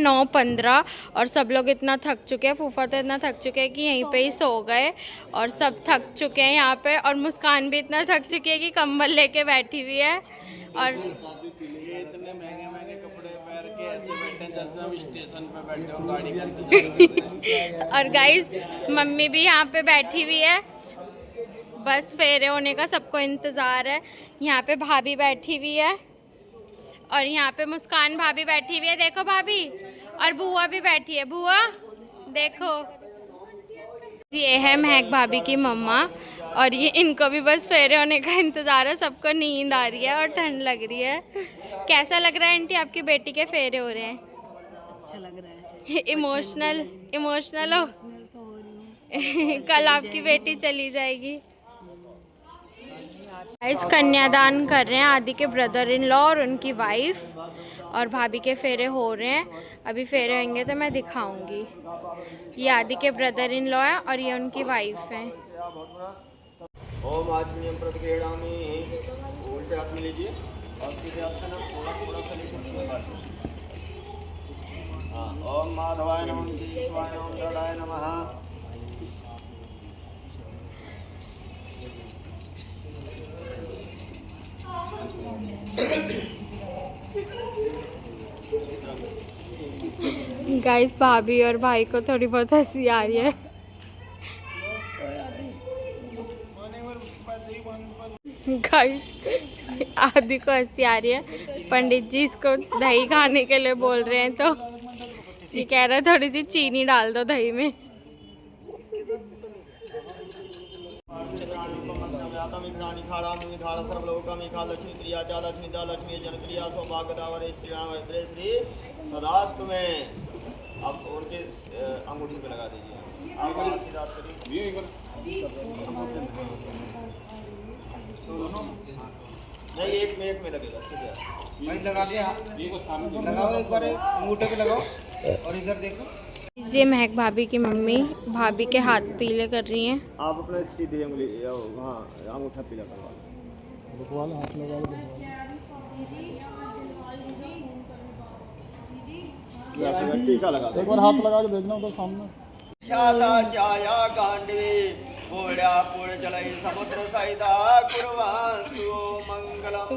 9:15 और सब लोग इतना थक चुके हैं। फूफा तो इतना थक चुके हैं कि यहीं पे ही सो गए और सब थक चुके हैं यहाँ पे। और मुस्कान भी इतना थक चुकी है कि कंबल लेके बैठी हुई है। और इतने महंगे महंगे कपड़े पहन के ऐसे बैठे जैसे हम स्टेशन पे बैठे हो गाड़ी के इंतजार। और गाइस मम्मी भी यहाँ पे बैठी हुई है, बस फेरे होने का सबको इंतज़ार है। यहाँ पे भाभी बैठी हुई है और यहाँ पे मुस्कान भाभी बैठी हुई है, देखो भाभी। और बुआ भी बैठी है, बुआ देखो। ये है महक भाभी की मम्मा और ये इनको भी बस फेरे होने का इंतज़ार है। सबको नींद आ रही है और ठंड लग रही है। कैसा लग रहा है आंटी, आपकी बेटी के फेरे हो रहे हैं? अच्छा लग रहा है। इमोशनल इमोशनल हो? तो हो रही हूँ। कल आपकी बेटी चली जाएगी। इस कन्यादान कर रहे हैं आदि के ब्रदर इन लॉ और उनकी वाइफ, और भाभी के फेरे हो रहे हैं। अभी फेरे होंगे तो मैं दिखाऊंगी। ये आदि के ब्रदर इन लॉ है और ये उनकी वाइफ है। ओम आत्मीयम प्रतिगृह्णामि। उल्टे हाथ में लीजिए और सीधे हाथ से ना थोड़ा थोड़ा सा लीजिए। हाँ, ओम माधवाय नमः, केशवाय नमः, गरुडाय नमः। गाइस भाभी और भाई को थोड़ी बहुत हंसी आ रही है। गाइस आदि को हंसी आ रही है। पंडित जी इसको दही खाने के लिए बोल रहे हैं, तो ये कह रहा है थोड़ी सी चीनी डाल दो दही में। सदास्तु में अब उनके अंगूठी पे लगा दीजिए। आप आशीर्वाद करिए। नहीं, एक में लगेगा सीधे भाई। लगा के लगाओ, एक बार अंगूठे पे लगाओ और इधर देखो। ये महक भाभी की मम्मी भाभी के हाथ पीले कर रही हैं। आप अपना सीधे उंगली हाँ अंगूठा पीला करवा लो। हाथ लगा टीका लगा एक बार हाथ लगा के देखना उधर सामने। छाया कांडवे पोड़ा पोड़ जलई समुद्र सहिता कुर्वन्तु मंगलम।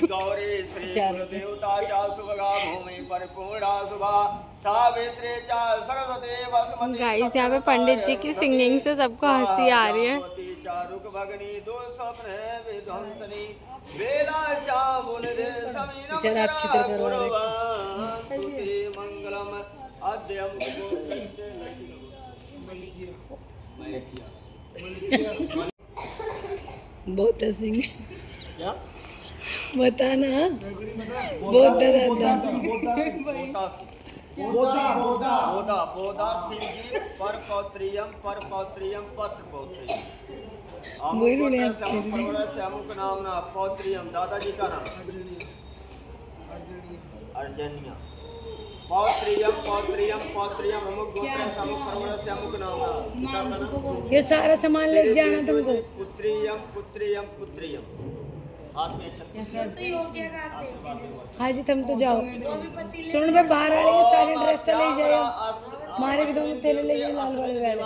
गौरी श्री देवता चा सुभगा भूमि परिपूर्णा शुभा सावित्री चा सरस्वती वसुमती। गाइस यहाँ पे पंडित जी की सिंगिंग से सबको हंसी आ रही है। चारुक भगनी दो स्वप्न विध्वंसनी वेला चामुल दे समीनम। जरा अच्छी तरह करवा रहे मंगलम अद्यम बहुत हंसेंगे। क्या बताना बहुत डरा बोधा सिंह पर पौत्रियम पत्र पौत्री। अमुक नाम ना पौत्रियम दादाजी का नाम अर्जनिया। पौत्रियम अमुक गोत्र अमुक परवड़ से अमुक नाम ना। ये सारा सामान ले जाना तुमको। पुत्रियम हाथ में हाँ जी, तुम तो जाओ। सुन बे, बाहर वाले के सारे ड्रेस ले जाओ। हमारे भी दोनों थैले ले जाए लाल वाले वाले।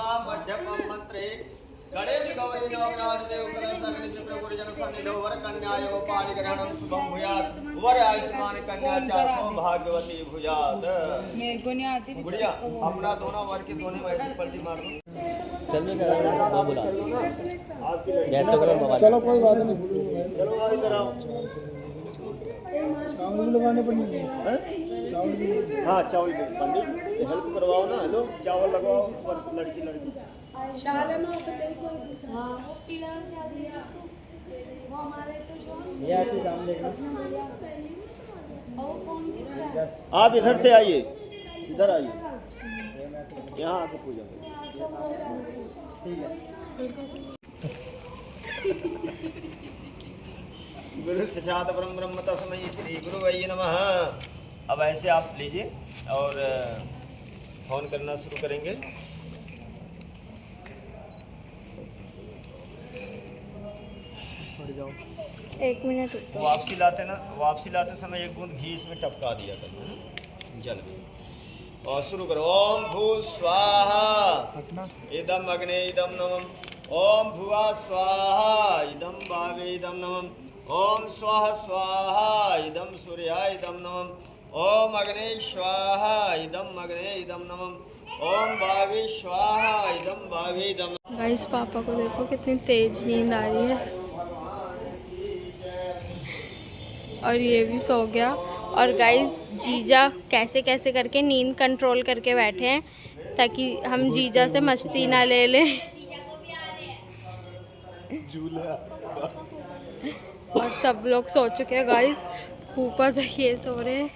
गणेश गौरी नवग्रह देव कलश प्रभु जन सन्निधो वर कन्या योग पाणि ग्रहणम शुभम भूयात्। वर आयुष्मान कन्या चा सौभाग्यवती भूयात्। मेरे को नहीं आती गुड़िया अपना दोनों वर के दोनों वैसे पलटी मार दो। चलो कोई बात नहीं। चलो आ इधर आओ। चावल भी लगाने पड़ेंगे। हाँ चावल भी पंडित हेल्प करवाओ ना। हेलो चावल लगवाओ लड़की। आप इधर से आइए, इधर आइए, यहाँ आके पूजा गुरु साक्षात् परम ब्रह्म तस्मै श्री गुरु वै नमः। अब ऐसे आप लीजिए और फोन करना शुरू करेंगे। एक मिनट वापसी लाते समय एक बूंद घी इसमें टपका दिया था। जल में। और शुरू करो। ओम भू स्वाहा इदम अग्ने इदम नमः। ओम भुवा स्वाहा इदम भावे इदम नमः। ओम स्वाहा स्वाहा इदम सूर्याय इदम नमः। ओम अग्ने स्वाहा इदम अग्ने इदम नमः। ओम भावे स्वाहा इदम भावे इदम। गाइस पापा को देखो कितनी तेज नींद आ रही है और ये भी सो गया। और गाइस जीजा कैसे कैसे करके नींद कंट्रोल करके बैठे हैं ताकि हम जीजा से मस्ती ना ले लें। और सब लोग सो चुके हैं गाइस, ऊपर तक ये सो रहे हैं।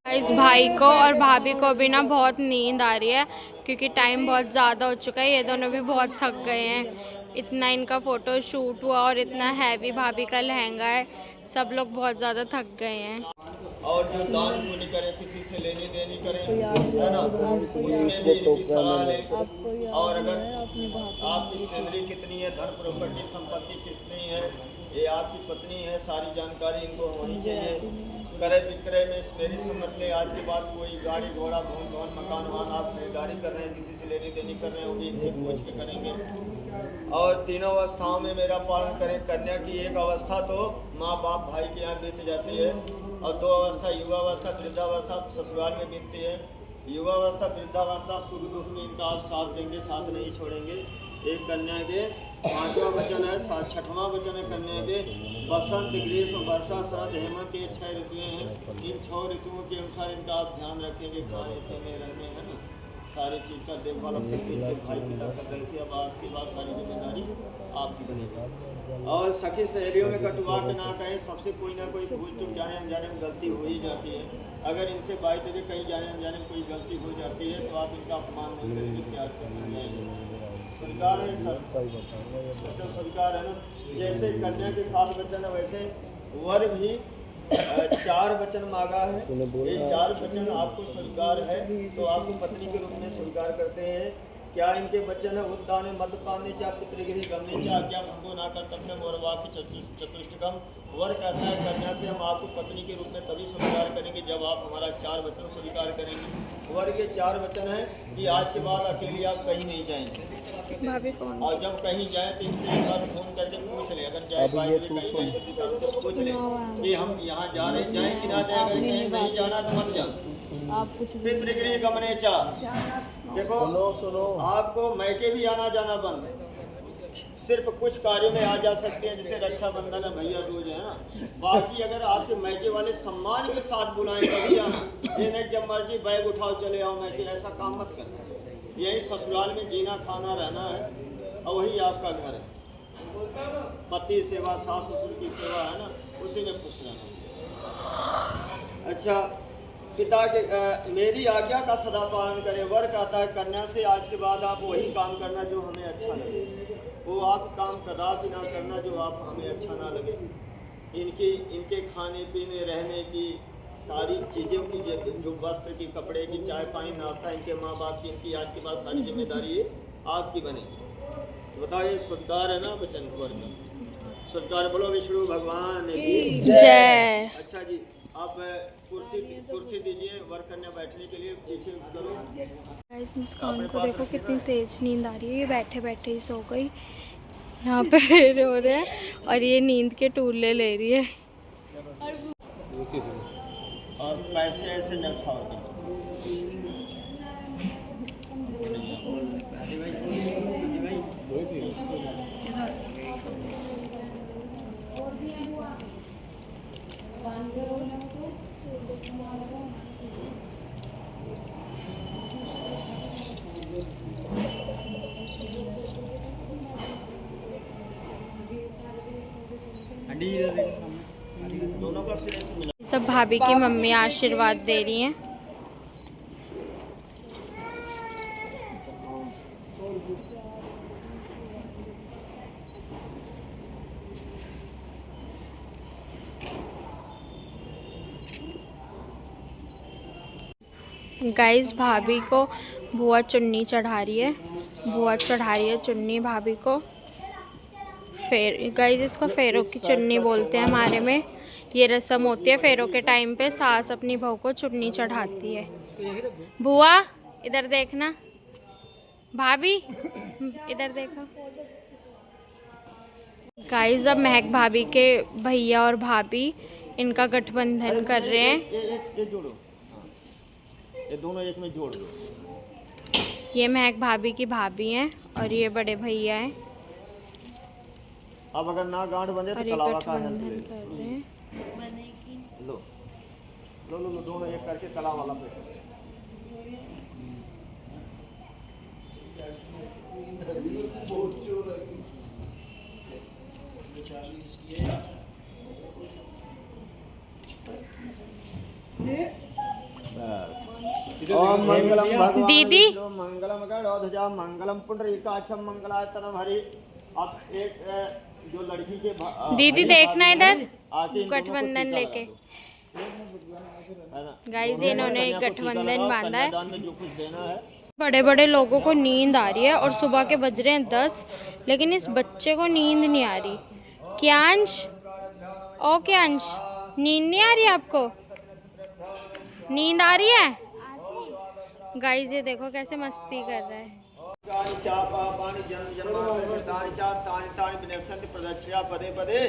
गाइस भाई को और भाभी को भी ना बहुत नींद आ रही है क्योंकि टाइम बहुत ज़्यादा हो चुका है। ये दोनों भी बहुत थक गए हैं, इतना इनका फ़ोटो शूट हुआ और इतना हैवी भाभी का लहंगा है, सब लोग बहुत ज़्यादा थक गए हैं। और जो दान पुण्य करे, किसी से लेनी देनी करे, है ना, उसमें भी इनकी सलाह लें। और अगर आपकी सैलरी कितनी है, धन प्रॉपर्टी संपत्ति कितनी है, ये आपकी पत्नी है, सारी जानकारी इनको होनी चाहिए। क्रय विक्रय में मेरी समझ में आज के बाद कोई गाड़ी घोड़ा भवन भवन मकान वाहन आप खरीदारी कर रहे हैं, किसी से लेनी देनी कर रहे हैं, वो भी इनसे पूछ के करेंगे। और तीनों अवस्थाओं में मेरा पालन करें। कन्या की एक अवस्था तो माँ बाप भाई के यहाँ बीत जाती है और दो अवस्था युवावस्था वृद्धावस्था ससुराल में बीतती है। युवावस्था वृद्धावस्था सुख दुख में इनका आप साथ देंगे, साथ नहीं छोड़ेंगे। एक कन्या के 5वां वचन है, 6वां वचन है कन्या के। बसंत ग्रीष्म वर्षा शरद हेमंत ये 6 ऋतुएं हैं। इन 6 ऋतुओं के अनुसार इनका आप ध्यान रखेंगे, खाने पीने रहने, है ना, सारी चीज़ का देखभाल अपने भाई पिता कर रहे थे। अब आपके बाद सारी जिम्मेदारी आपकी बनेगी। और सखी सहेलियों में कटुआ के ना कहें, सबसे कोई ना कोई भूल चूक जाने अनजाने में गलती हो ही जाती है। अगर इनसे बाई तक कहीं जाने अनजाने में कोई गलती हो जाती है तो आप इनका अपमान नहीं करेंगे, प्यार से समझाएंगे। स्वीकार है सर, वचन स्वीकार है ना। जैसे कन्या के 7 वचन है वैसे वर भी 4 वचन मांगा है। ये 4 वचन आपको स्वीकार है तो आपको पत्नी के रूप में स्वीकार करते हैं। क्या इनके वचन है? उद्दान मद्यपान चा पितृगृह गमने चा आज्ञा भंगो ना कर तपने मोरवाक चतुष्टकम। वर कहता है कन्या से हम आपको पत्नी के रूप में तभी स्वीकार करेंगे जब आप हमारा 4 वचन स्वीकार करेंगे। वर के 4 वचन है कि आज के बाद अकेले आप कहीं नहीं जाएंगे और जब कहीं जाए तो इनसे एक बार फोन करके पूछ ले, अगर जाए तो पूछ ले कि हम यहाँ जा रहे जाए कि ना जाए। अगर कहीं नहीं जाना तो मत जाना। पितृगृह गमने चा, देखो सुनो आपको मैके भी आना जाना बंद, सिर्फ कुछ कार्यों में आ जा सकते हैं जैसे रक्षाबंधन है, भैया दूज है ना। बाकी अगर आपके मैके वाले सम्मान के साथ बुलाएं तभी आना। ये नहीं जब मर्जी बैग उठाओ चले आओ मैके, ऐसा काम मत कर। यही ससुराल में जीना खाना रहना है और वही आपका घर है। पति सेवा सास ससुर की सेवा है ना, उसी में खुश रहना। अच्छा, पिता के मेरी आज्ञा का सदा पालन करें। वर कहता है कन्या से आज के बाद आप वही काम करना जो हमें अच्छा लगे, वो आप काम कदापि ना करना जो आप हमें अच्छा ना लगे। इनके खाने पीने रहने की सारी चीज़ों की जो वस्त्र की कपड़े की चाय पानी नाश्ता इनके माँ बाप की, इनकी आज के बाद सारी जिम्मेदारी आपकी बनेगी। बताइए स्वीकार है ना वचन वर का? स्वीकार बोलो विष्णु भगवान की जय। अच्छा जी, आप कुर्सी दीजिए, वर कन्या बैठने के लिए पीछे करो। गाइस मुस्कान को देखो कितनी तेज नींद आ रही है, ये बैठे बैठे ही सो गई। यहाँ पे फेरे हो रहे हैं और ये नींद के टूले ले रही है। और पैसे ऐसे न्यौछावर कर दो। दोनों का सिरे से मिला। सब भाभी की मम्मी आशीर्वाद दे रही हैं। गाइस भाभी को बुआ चुन्नी चढ़ा रही है, बुआ चढ़ा रही है चुन्नी भाभी को। फेर गाइस इसको फेरों की चुन्नी बोलते हैं हमारे में। ये रस्म होती है फेरों के टाइम पे, सास अपनी बहू को चुन्नी चढ़ाती है। बुआ इधर देखना, भाभी इधर देखो। गाइस अब महक भाभी के भैया और भाभी इनका गठबंधन कर रहे हैं। ये जोड़ो, हाँ। ये दोनों एक में जोड़ दो। ये महक भाभी की भाभी हैं और ये बड़े भैया हैं अब अगर ना गांठ बंधे तो और ये कलावा का गठबंधन हेल्प कर रहे हैं। लो लो लो लो, दोनों एक करके कला वाला पे ओम मंगलम भगवान दीदी। विष्णु मंगलम गणोध्वजा मंगलम पुंडरीकाक्षम मंगलायतनम हरि। अब एक जो लड़की के दीदी देखना इधर, आके इन दोनों को गठबंधन टीका लेके। लगा दो, है ना? गाइस इन्होंने कन्या को टीका गठबंधन लगाओ, बांधा है। कन्यादान में जो कुछ देना है। बड़े बड़े लोगों को नींद आ रही है और सुबह के बज रहे हैं 10, लेकिन इस बच्चे को नींद नहीं आ रही। क्यांश, ओ क्यांश, नींद नहीं आ रही आपको? नींद आ रही है? गाइस ये देखो कैसे मस्ती कर रहा है। कानि चापा पानि जन्म जन्मांतर तानि चा तानि तानि विनश्यन्ति प्रदक्षिणा पदे पदे।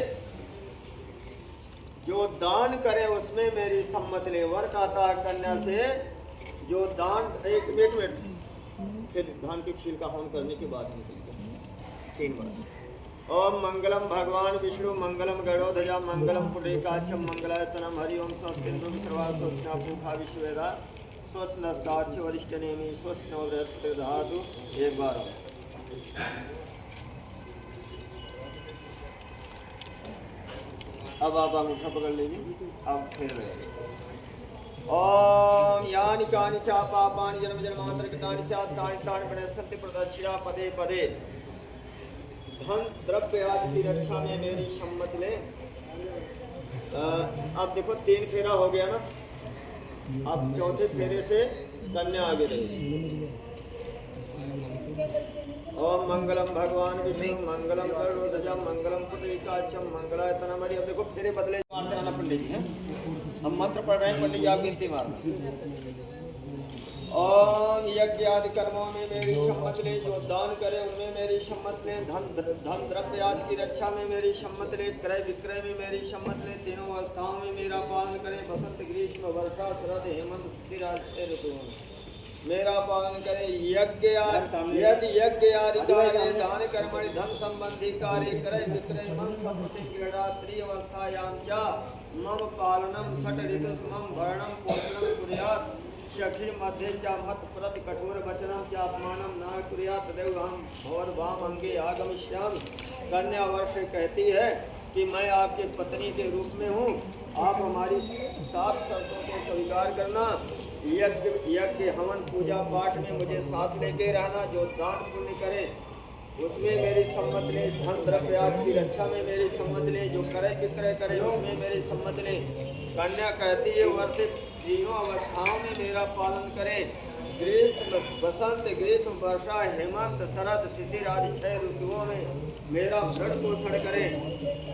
जो दान करे उसमें मेरी सम्मत ले। वर कहता है कन्या से जो दान, एक मिनट फिर धान की छील का हवन करने के बाद निकलते हैं 3 बार। ओम मंगलम भगवान विष्णु मंगलम गणोध्वजा मंगलम पुंडरीकाक्षम मंगलायतनम हरि ओम स्वस्तिन्द्रो विसर्वा स्वस्तिना पूषा विश्ववेदा स्वस्ति नस्ताक्ष वरिष्ठ नेमि स्वस्ति नवरत्न धातु। एक बार अब आप अंगूठा पकड़ लीजिए। अब फिर ओम यानि कानि चा पापानि जन्म जन्मांतर कृतानि चा तानि तानि विनश्यन्ति प्रदक्षिणा पदे पदे। धन द्रव्य आदि की रक्षा में मेरी सम्मति ले। अब देखो 3 फेरा हो गया ना, अब चौथे फेरे से कन्या आगे रहेगी। ओम मंगलम भगवान विष्णु मंगलम गरुड़ध्वजा मंगलम पुंडरीकाक्षम मंगलायतनम हरि। अब देखो फेरे बदले मारना पंडित जी है। हम मंत्र पढ़ रहे हैं, पंडित जी आप गिनती मारना। ओम यज्ञ आदि कर्मों में मेरी सम्मत ले। जो दान करे उनमें मेरी सम्मत ले। धन द्रव्य आदि की रक्षा में मेरी सम्मत ले। क्रय विक्रय में मेरी सम्मत ले। तीनों अवस्थाओं में मेरा पालन करे। बसंत ग्रीष्म वर्षा शरद हेमंत शिशिर 6 ऋतुओं में मेरा पालन करे। यज्ञ यदि यज्ञ आदि कार्य दान कर्मणि धन संबंधी कार्य क्रय विक्रय मन संपत्ति क्रीड़ा त्रिअवस्थायां च मम पालनम षट ऋतु मम भरणम पोषणम कुर्यात्। सखी मध्य चा मत प्रति कठोर वचनम च अपमानम न कुर्यात् तदेव हम भवद्भाम अंगे आगमिष्यामि। कन्या वर्ष कहती है कि मैं आपके पत्नी के रूप में हूँ, आप हमारी 7 शर्तों को स्वीकार करना। यज्ञ हवन पूजा पाठ में मुझे साथ लेके रहना। जो दान पुण्य करे उसमें मेरी सम्मत ले। धन द्रव्य आदि की रक्षा में मेरी सम्मत ले। जो क्रय विक्रय करे उसमें मेरी सम्मत ले। कन्या कहती है वर्षित तीनों अवस्थाओं में मेरा पालन करे। ग्रीष्म बसंत ग्रीष्म वर्षा हेमंत शरद शिशिर आदि 6 ऋतुओं में मेरा भरण पोषण करे।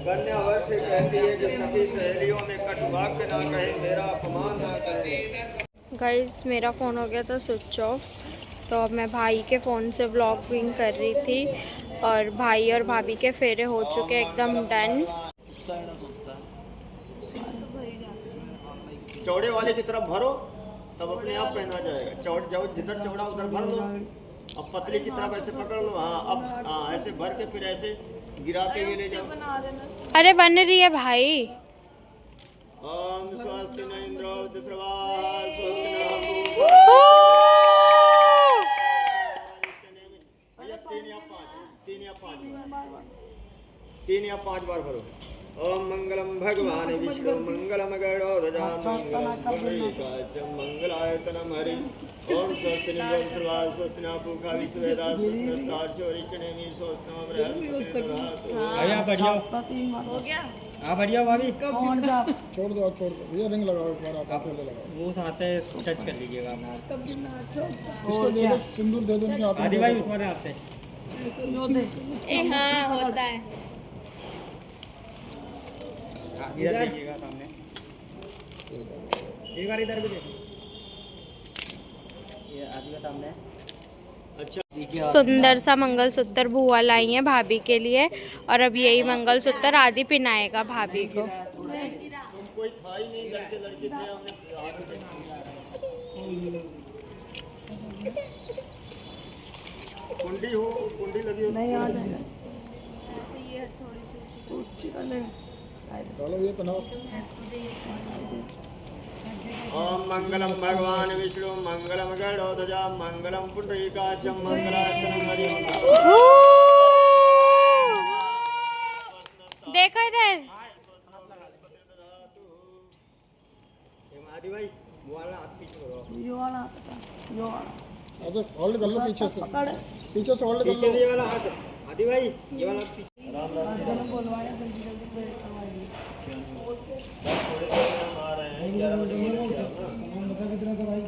कन्या वर्ष कहती है कि सभी सहेलियों में कटुवाक्य ना कहे, मेरा अपमान ना करे। गाइस मेरा फ़ोन हो गया था स्विच ऑफ, तो अब मैं भाई के फ़ोन से व्लॉगिंग कर रही थी और भाई और भाभी के फेरे हो चुके एकदम डन। चौड़े वाले की तरफ भरो तब अपने आप पहना जाएगा। चौड़ जाओ जिधर चौड़ा उधर भर लो। अब पतली की तरफ ऐसे पकड़ लो। हाँ अब हाँ ऐसे भर के फिर ऐसे गिरा के भी ले जाओ। अरे बन रही है भाई। ओम स्वस्ति न इंद्रो वृद्धश्रवा स्वस्ति न भैया 3 या 5 बार भरो। ओम मंगलम भगवान विष्णु मंगलम गरुड़ध्वजा मंगलम पुंडरीकाक्षम मंगलायतनम हरि। ओम स्वस्ति न सर्वा स्वस्ति न पूषा विश्ववेदा स्वस्ति नस्ताक्ष वरिष्ठ नेमि स्वस्ति नवो बृहस्पति दधातु। भैया बढ़िया हो गया। हाँ बढ़िया भाभी। छोड़ दो भैया, रिंग लगाओ एक बार। आप पहले लगाओ, वो साथ है टच कर लीजिएगा आप। इसको दे दो, सिंदूर दे दो इनके हाथ में। आदि भाई उसमें आते हाँ होता है। इधर देखिएगा सामने, एक बार इधर भी देखो, ये आदि का सामने। अच्छा, सुंदर सा मंगलसूत्र बुआ लाई है भाभी के लिए, और अब यही मंगलसूत्र आदि पहनाएगा भाभी को। कोई था ही नहीं, लड़के लड़के थे, हमने कुंडी लगी हो नहीं आ जाएगा। चलो ये पहनाओ। ओम मंगलम भगवान विष्णु मंगलम गरुड़ध्वजा मंगलम पुंडरीकाक्षं मंगलास्तनं हरिओम। देखो इधर, आदि भाई वो वाला हाथ पीछे करो, यो वाला यो वाला ऐसे होल्ड कर लो पीछे से, पीछे से होल्ड कर पीछे लो। से ये वाला हाथ, आदि भाई ये वाला पीछे। चलो बोलवाया जल्दी जल्दी प्रेयर करवाइए। सामान बता कितना था भाई?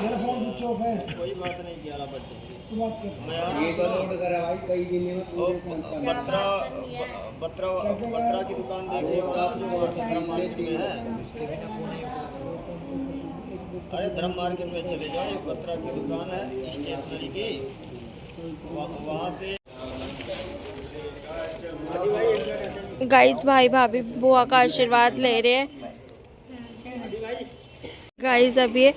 मेरा फोन स्विच ऑफ है। कोई बात नहीं, 11 बजे तू बात कर। बत्रा की दुकान देखिए, और जो धर्म मार्केट में है, अरे धर्म मार्केट में चले जाओ, एक बत्रा की दुकान है स्टेशनरी की, वहाँ से। गाइस भाई भाभी बुआ का आशीर्वाद ले रहे हैं। गाइस अभी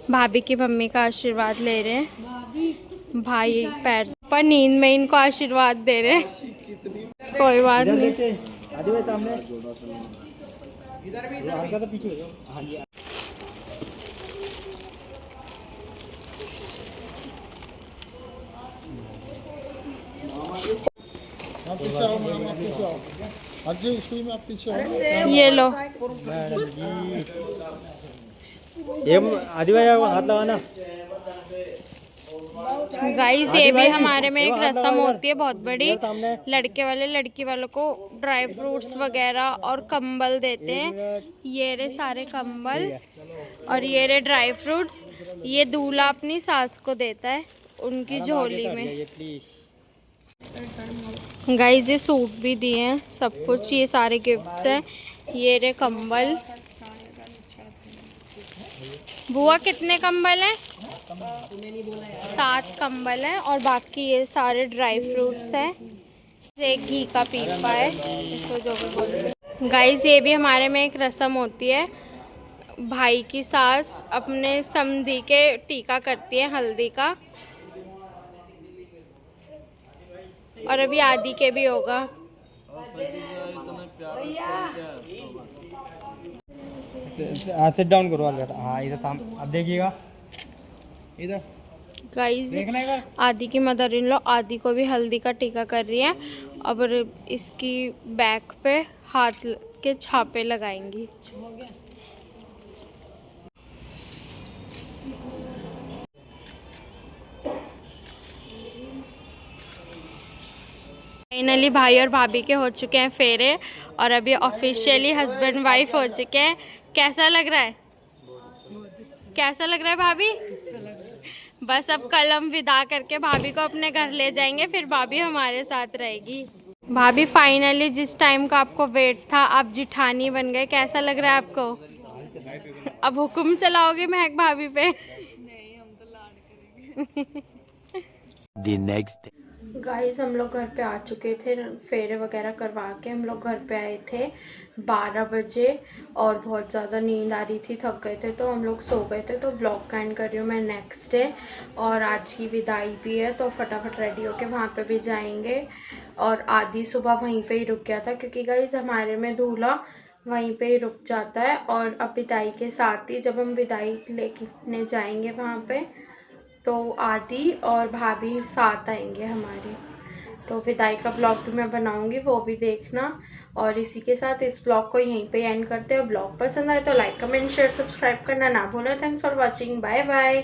भाभी की मम्मी का आशीर्वाद ले रहे हैं, भाई पैर पर नींद में इनको आशीर्वाद दे रहे हैं। कोई बात इधर नहीं। देखिए, आदि भाई सामने, इधर भी, हल्का तो पीछे हो जाओ। हाँ जी, आप पीछे आओ मैडम, आप पीछे आओ। हाँ जी, स्कूल में आप पीछे आओ। ये लो ये आदि भाई आपको हाथ लगाना। गाइस, ये भी हमारे में एक रस्म होती है बहुत बड़ी। लड़के वाले लड़की वालों को ड्राई फ्रूट्स वगैरह और कंबल देते हैं। ये रहे सारे कंबल और ये रहे ड्राई फ्रूट्स। ये दूल्हा अपनी सास को देता है उनकी झोली में। ये प्लीज, गाइस ये सूट भी दिए हैं, सब कुछ, ये सारे गिफ्ट्स हैं। ये रहे कंबल। बुआ कितने कंबल हैं? 7 कंबल हैं, और बाकी ये सारे ड्राई फ्रूट्स हैं। एक घी का पीपा है, इसको जो भी बोलते। गाइस ये भी हमारे में एक रस्म होती है। भाई की सास अपने समधी के टीका करती है हल्दी का, और अभी आदि के भी होगा। सिट डाउन करो बेटा। हाँ इधर सामने, अब देखिएगा इधर गाइस देखना है। आदि की मदर इन लॉ आदि को भी हल्दी का टीका कर रही है, और इसकी बैक पे हाथ के छापे लगाएंगी। फाइनली भाई और भाभी के हो चुके हैं फेरे, और अभी ऑफिशियली हस्बैंड वाइफ हो चुके हैं। कैसा लग रहा है? कैसा लग रहा है भाभी? बस अब कल हम विदा करके भाभी को अपने घर ले जाएंगे, फिर भाभी हमारे साथ रहेगी। भाभी फाइनली जिस टाइम का आपको वेट था, आप जिठानी बन गए। कैसा लग रहा है आपको? अब हुक्म चलाओगे महक भाभी पे? The next day. गाइस हम लोग घर पे आ चुके थे, फेरे वगैरह करवा के हम लोग घर पे आए थे 12 बजे, और बहुत ज़्यादा नींद आ रही थी, थक गए थे, तो हम लोग सो गए थे। तो ब्लॉग का एंड कर रही हूँ मैं नेक्स्ट डे, और आज की विदाई भी है, तो फटाफट रेडी होके वहाँ पे भी जाएंगे। और आदि सुबह वहीं पे ही रुक गया था, क्योंकि गाइस हमारे में दूल्हा वहीं पे ही रुक जाता है। और अब विदाई के साथ ही जब हम विदाई लेने जाएंगे वहाँ पे, तो आदि और भाभी साथ आएंगे हमारे। तो विदाई का ब्लॉग भी मैं बनाऊंगी, वो भी देखना। और इसी के साथ इस ब्लॉग को यहीं पे एंड करते हैं। ब्लॉग पसंद आए तो लाइक कमेंट शेयर सब्सक्राइब करना ना भूलें। Thanks for watching, bye bye.